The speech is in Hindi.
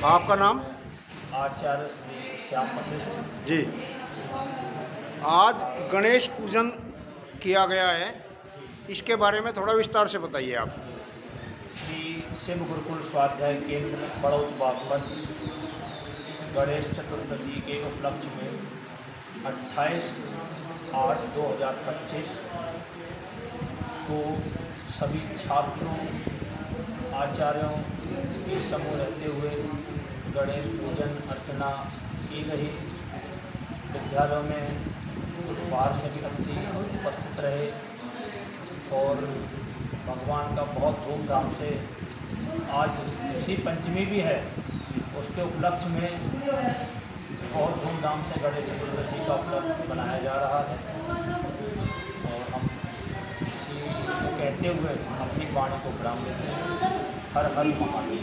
आपका नाम? आचार्य श्री श्याम वशिष्ठ। जी। आज गणेश पूजन किया गया है, इसके बारे में थोड़ा विस्तार से बताइए आप। श्री शिव गुरुकुल स्वाध्याय केंद्र बड़ौत बागपत गणेश चतुर्थी के उपलक्ष्य में 28/8/2025 को सभी छात्रों आचार्यों के समूह रहते हुए गणेश पूजन अर्चना की गई। विद्यालयों में कुछ बाहर से भी अतिथि उपस्थित रहे और भगवान का बहुत धूमधाम से आज ऋषि पंचमी भी है, उसके उपलक्ष्य में बहुत धूमधाम से गणेश चतुर्थी का उपलक्ष्य मनाया जा रहा है। और हम इसी को कहते हुए अपनी वाणी को विराम देते हैं। हर हर महादेव।